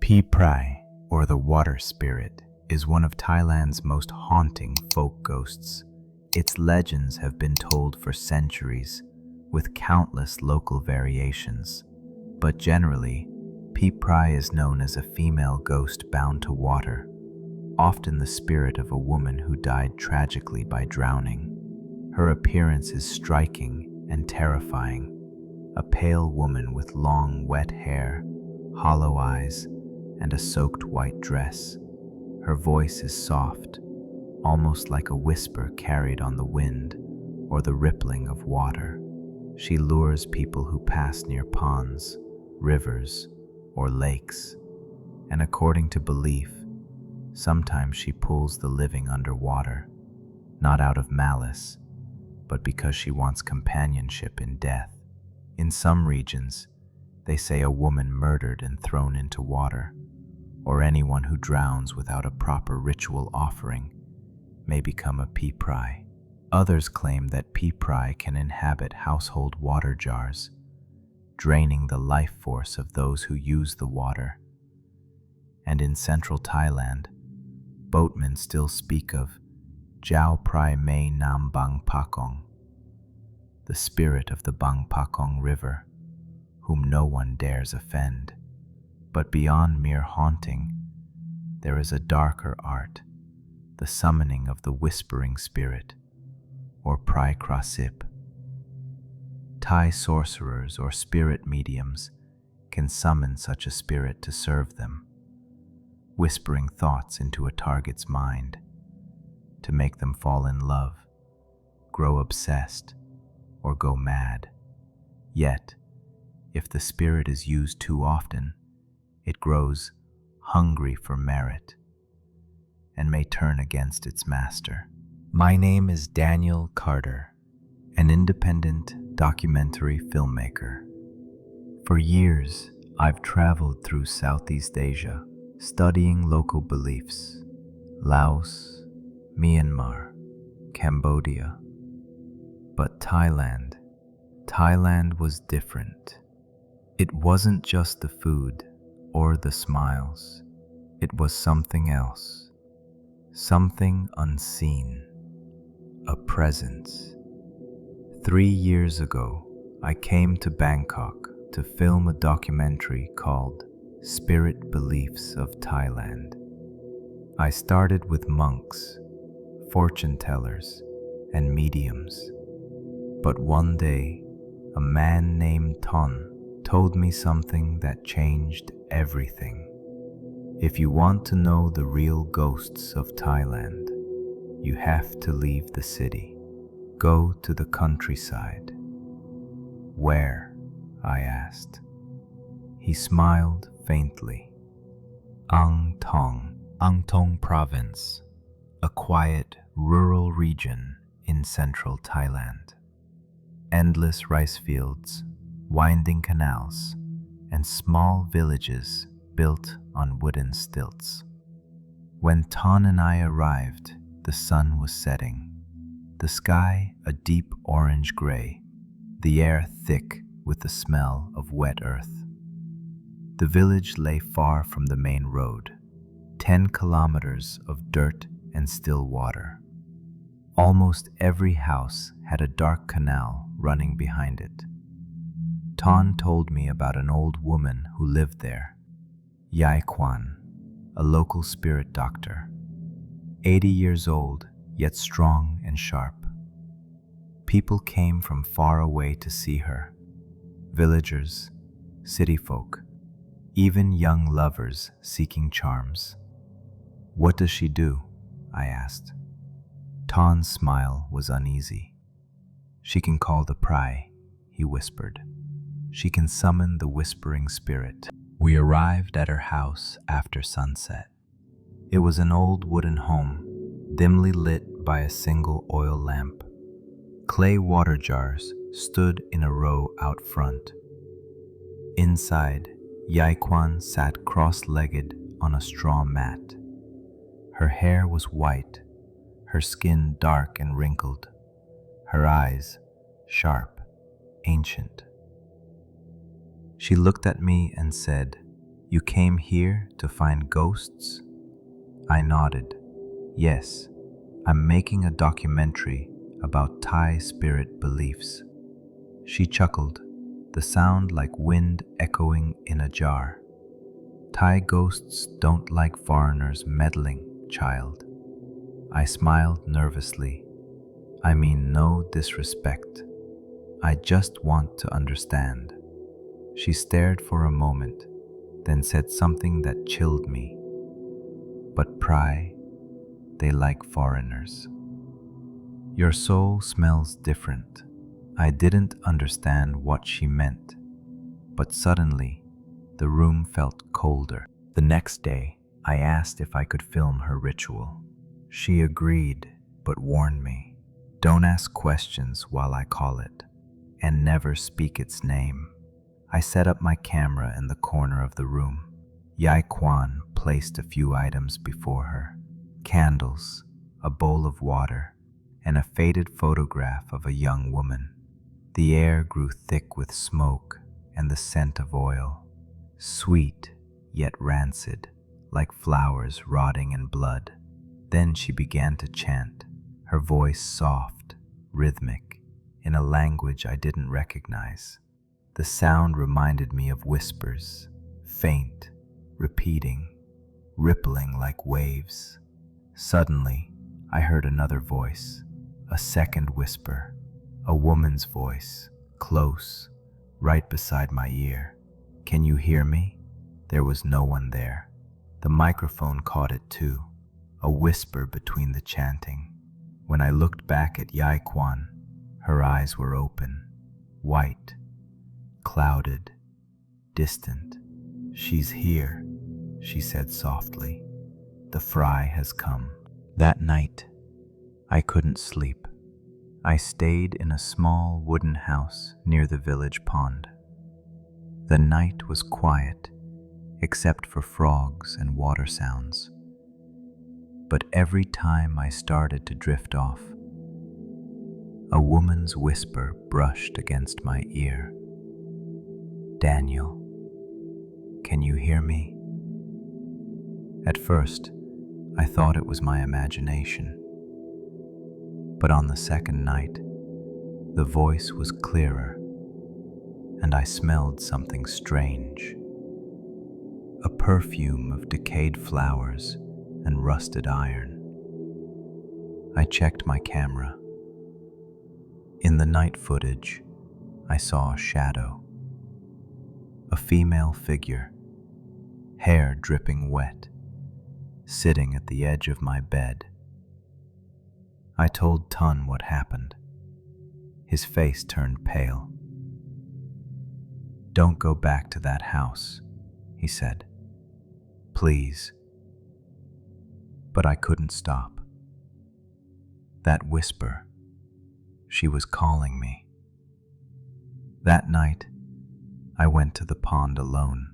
Prai, or the water spirit, is one of Thailand's most haunting folk ghosts. Its legends have been told for centuries, with countless local variations. But generally, Prai is known as a female ghost bound to water, often the spirit of a woman who died tragically by drowning. Her appearance is striking and terrifying, a pale woman with long, wet hair, hollow eyes, and a soaked white dress. Her voice is soft, almost like a whisper carried on the wind or the rippling of water. She lures people who pass near ponds, rivers, or lakes, and according to belief, sometimes she pulls the living underwater, not out of malice, but because she wants companionship in death. In some regions, they say a woman murdered and thrown into water, or anyone who drowns without a proper ritual offering, may become a Prai. Others claim that Prai can inhabit household water jars, draining the life force of those who use the water. And in central Thailand, boatmen still speak of Jiao Prai May Nam Bang Pakong, the spirit of the Bang Pakong River, whom no one dares offend. But beyond mere haunting, there is a darker art, the summoning of the whispering spirit, or Prai Yasip. Thai sorcerers or spirit mediums can summon such a spirit to serve them, whispering thoughts into a target's mind, to make them fall in love, grow obsessed, or go mad. Yet, if the spirit is used too often, it grows hungry for merit and may turn against its master. My name is Daniel Carter, an independent documentary filmmaker. For years, I've traveled through Southeast Asia, studying local beliefs: Laos, Myanmar, Cambodia. But Thailand was different. It wasn't just the food or the smiles. It was something else, something unseen, a presence. 3 years ago, I came to Bangkok to film a documentary called Spirit Beliefs of Thailand. I started with monks, fortune tellers, and mediums. But one day, a man named Thong told me something that changed everything. If you want to know the real ghosts of Thailand, you have to leave the city. Go to the countryside. Where? I asked. He smiled faintly. AngThong Province, a quiet rural region in central Thailand. Endless rice fields, winding canals, and small villages built on wooden stilts. When Thong and I arrived, the sun was setting, the sky a deep orange gray, the air thick with the smell of wet earth. The village lay far from the main road, 10 kilometers of dirt and still water. Almost every house had a dark canal running behind it. Thong told me about an old woman who lived there, Yaan, a local spirit doctor, 80 years old, yet strong and sharp. People came from far away to see her, villagers, city folk, even young lovers seeking charms. What does she do? I asked. Thong's smile was uneasy. She can call the Prai, he whispered. She can summon the whispering spirit. We arrived at her house after sunset. It was an old wooden home, dimly lit by a single oil lamp. Clay water jars stood in a row out front. Inside, Yaan sat cross-legged on a straw mat. Her hair was white, her skin dark and wrinkled, her eyes sharp, ancient. She looked at me and said, You came here to find ghosts? I nodded. Yes, I'm making a documentary about Thai spirit beliefs. She chuckled, the sound like wind echoing in a jar. Thai ghosts don't like foreigners meddling, child. I smiled nervously. I mean no disrespect. I just want to understand. She stared for a moment, then said something that chilled me. But Prai, they like foreigners. Your soul smells different. I didn't understand what she meant, but suddenly, the room felt colder. The next day, I asked if I could film her ritual. She agreed, but warned me, don't ask questions while I call it, and never speak its name. I set up my camera in the corner of the room. Yai Kwan placed a few items before her. Candles, a bowl of water, and a faded photograph of a young woman. The air grew thick with smoke and the scent of oil, sweet yet rancid, like flowers rotting in blood. Then she began to chant, her voice soft, rhythmic, in a language I didn't recognize. The sound reminded me of whispers, faint, repeating, rippling like waves. Suddenly, I heard another voice, a second whisper, a woman's voice, close, right beside my ear. Can you hear me? There was no one there. The microphone caught it too, a whisper between the chanting. When I looked back at Yai Kwan, her eyes were open, white, clouded, distant. She's here, she said softly. The fry has come. That night, I couldn't sleep. I stayed in a small wooden house near the village pond. The night was quiet, except for frogs and water sounds. But every time I started to drift off, a woman's whisper brushed against my ear. Daniel, can you hear me? At first, I thought it was my imagination. But on the second night, the voice was clearer, and I smelled something strange. A perfume of decayed flowers and rusted iron. I checked my camera. In the night footage, I saw a shadow. A female figure, hair dripping wet, sitting at the edge of my bed. I told Tun what happened. His face turned pale. Don't go back to that house, he said. Please. But I couldn't stop. That whisper, she was calling me. That night, I went to the pond alone.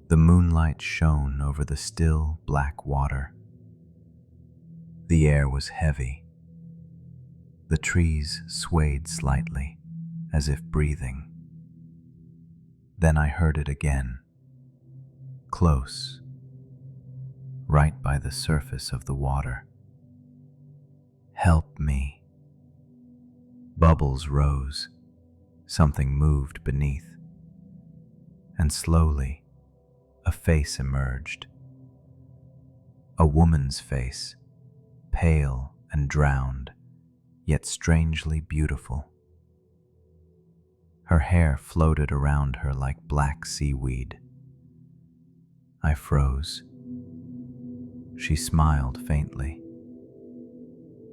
The moonlight shone over the still black water. The air was heavy. The trees swayed slightly, as if breathing. Then I heard it again, close, right by the surface of the water. Help me. Bubbles rose. Something moved beneath. And slowly, a face emerged. A woman's face, pale and drowned, yet strangely beautiful. Her hair floated around her like black seaweed. I froze. She smiled faintly.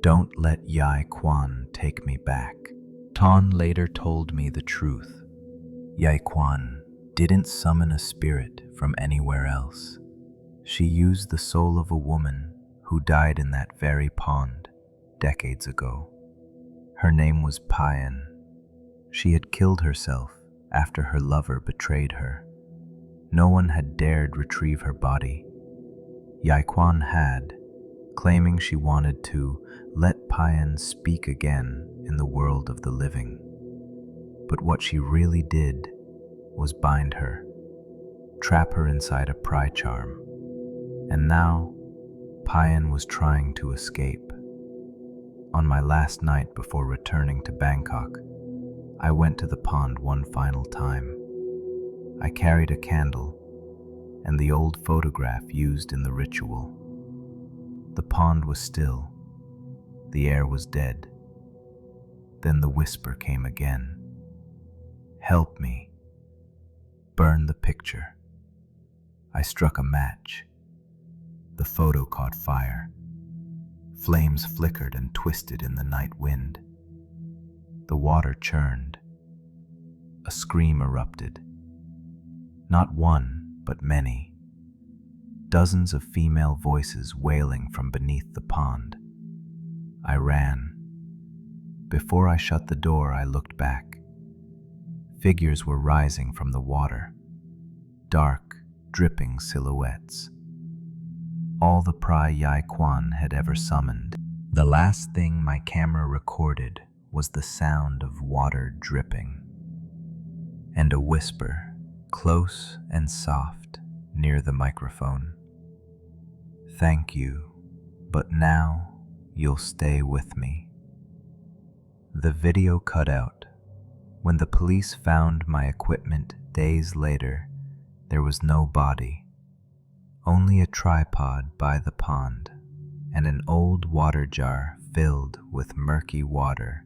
Don't let Yai Kwan take me back. Ton later told me the truth. Yai Kwan didn't summon a spirit from anywhere else. She used the soul of a woman who died in that very pond decades ago. Her name was Payan. She had killed herself after her lover betrayed her. No one had dared retrieve her body. Yai Kwan had, claiming she wanted to let Payan speak again in the world of the living. But what she really did was bind her, trap her inside a Prai charm. And now, Payan was trying to escape. On my last night before returning to Bangkok, I went to the pond one final time. I carried a candle and the old photograph used in the ritual. The pond was still. The air was dead. Then the whisper came again. "Help me. Burn the picture." I struck a match. The photo caught fire. Flames flickered and twisted in the night wind. The water churned. A scream erupted. Not one, but many. Dozens of female voices wailing from beneath the pond. I ran. Before I shut the door, I looked back. Figures were rising from the water. Dark, dripping silhouettes. All the Prai Yasip had ever summoned. The last thing my camera recorded was the sound of water dripping, and a whisper, close and soft, near the microphone. "Thank you, but now you'll stay with me." The video cut out. When the police found my equipment days later, there was no body. Only a tripod by the pond and an old water jar filled with murky water.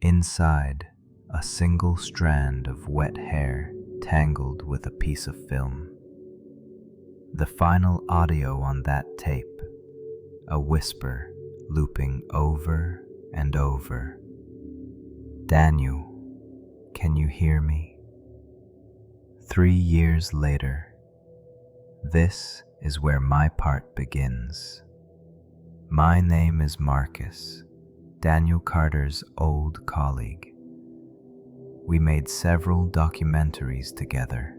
Inside, a single strand of wet hair tangled with a piece of film. The final audio on that tape, a whisper looping over and over. "Daniel, can you hear me?" 3 years later. This is where my part begins. My name is Marcus, Daniel Carter's old colleague. We made several documentaries together.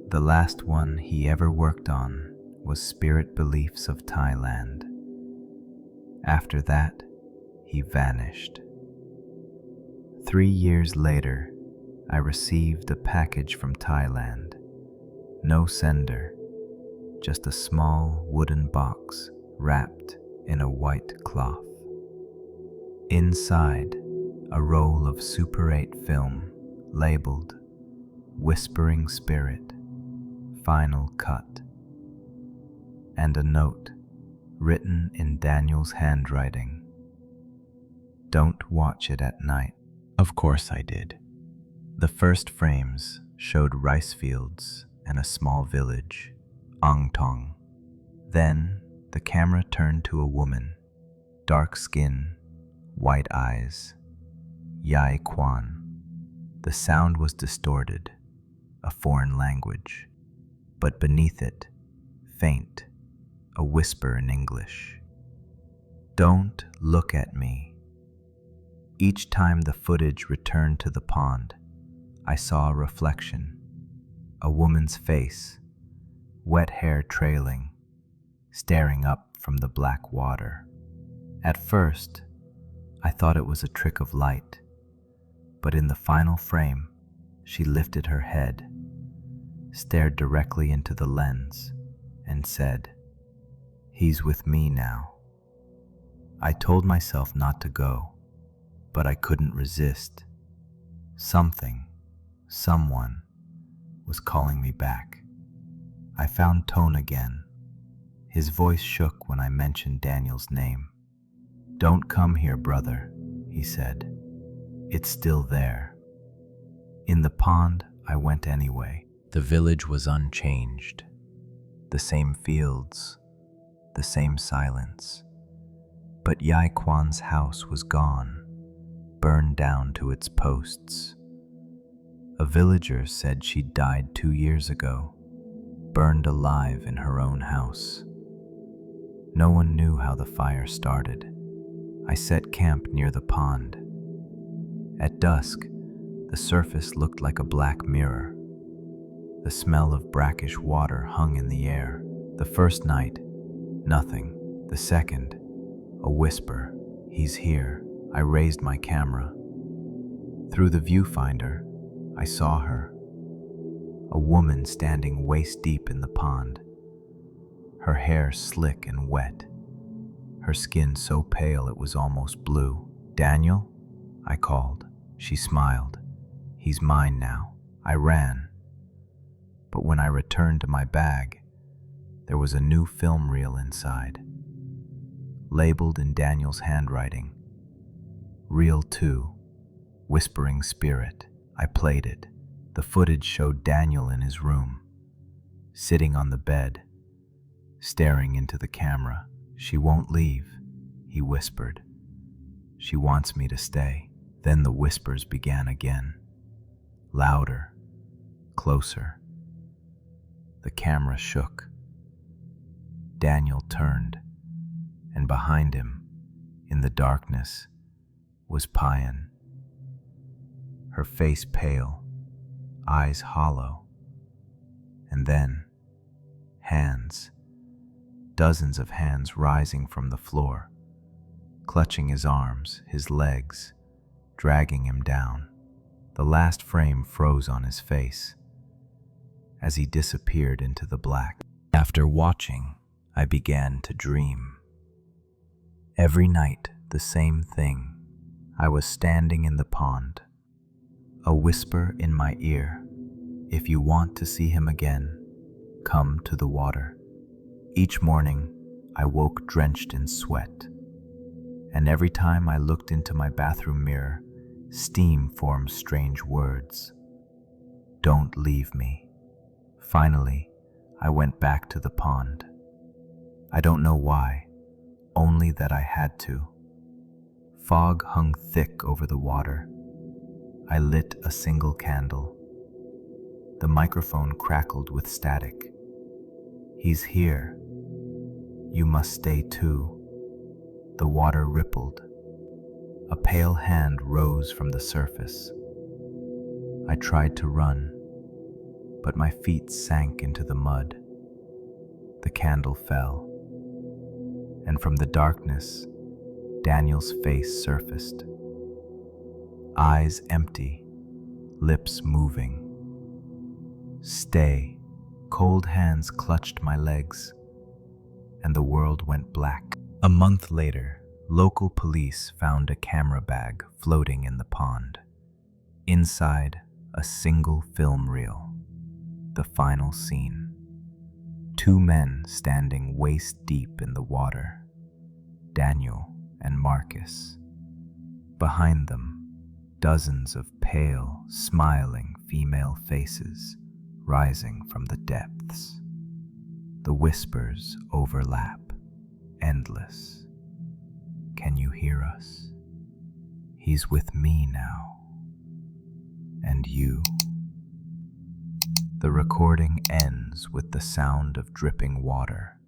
The last one he ever worked on was Spirit Beliefs of Thailand. After that, he vanished. 3 years later, I received a package from Thailand. No sender, just a small wooden box wrapped in a white cloth. Inside, a roll of Super 8 film labeled Whispering Spirit, Final Cut, and a note written in Daniel's handwriting. "Don't watch it at night." Of course I did. The first frames showed rice fields and a small village, AngThong. Then the camera turned to a woman, dark skin, white eyes, Yai Kwan. The sound was distorted, a foreign language, but beneath it, faint, a whisper in English. "Don't look at me." Each time the footage returned to the pond, I saw a reflection, a woman's face, wet hair trailing, staring up from the black water. At first, I thought it was a trick of light, but in the final frame, she lifted her head, stared directly into the lens, and said, "He's with me now." I told myself not to go, but I couldn't resist. Something, someone, was calling me back. I found Thong again. His voice shook when I mentioned Daniel's name. "Don't come here, brother," he said. "It's still there." In the pond, I went anyway. The village was unchanged. The same fields, the same silence. But Yai Kwan's house was gone, burned down to its posts. A villager said she died 2 years ago, burned alive in her own house. No one knew how the fire started. I set camp near the pond. At dusk, the surface looked like a black mirror. The smell of brackish water hung in the air. The first night, nothing. The second, a whisper, "He's here." I raised my camera. Through the viewfinder, I saw her. A woman standing waist deep in the pond, her hair slick and wet, her skin so pale it was almost blue. "Daniel?" I called. She smiled. "He's mine now." I ran. But when I returned to my bag, there was a new film reel inside, labeled in Daniel's handwriting, Reel 2, Whispering Spirit. I played it. The footage showed Daniel in his room, sitting on the bed, staring into the camera. "She won't leave," he whispered. "She wants me to stay." Then the whispers began again, louder, closer. The camera shook. Daniel turned, and behind him, in the darkness, was Pyan, her face pale, eyes hollow, and then hands, dozens of hands rising from the floor, clutching his arms, his legs, dragging him down. The last frame froze on his face as he disappeared into the black. After watching, I began to dream. Every night, the same thing. I was standing in the pond, a whisper in my ear, "If you want to see him again, come to the water." Each morning, I woke drenched in sweat, and every time I looked into my bathroom mirror, steam formed strange words. "Don't leave me." Finally, I went back to the pond. I don't know why, only that I had to. Fog hung thick over the water. I lit a single candle. The microphone crackled with static. "He's here. You must stay too." The water rippled. A pale hand rose from the surface. I tried to run, but my feet sank into the mud. The candle fell, and from the darkness, Daniel's face surfaced. Eyes empty, lips moving. "Stay." Cold hands clutched my legs, and the world went black. A month later, local police found a camera bag floating in the pond. Inside, a single film reel. The final scene. 2 men standing waist deep in the water. Daniel and Marcus. Behind them, dozens of pale, smiling female faces rising from the depths. The whispers overlap, endless. "Can you hear us? He's with me now. And you?" The recording ends with the sound of dripping water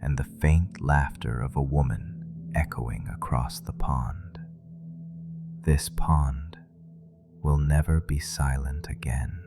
and the faint laughter of a woman echoing across the pond. This pond will never be silent again.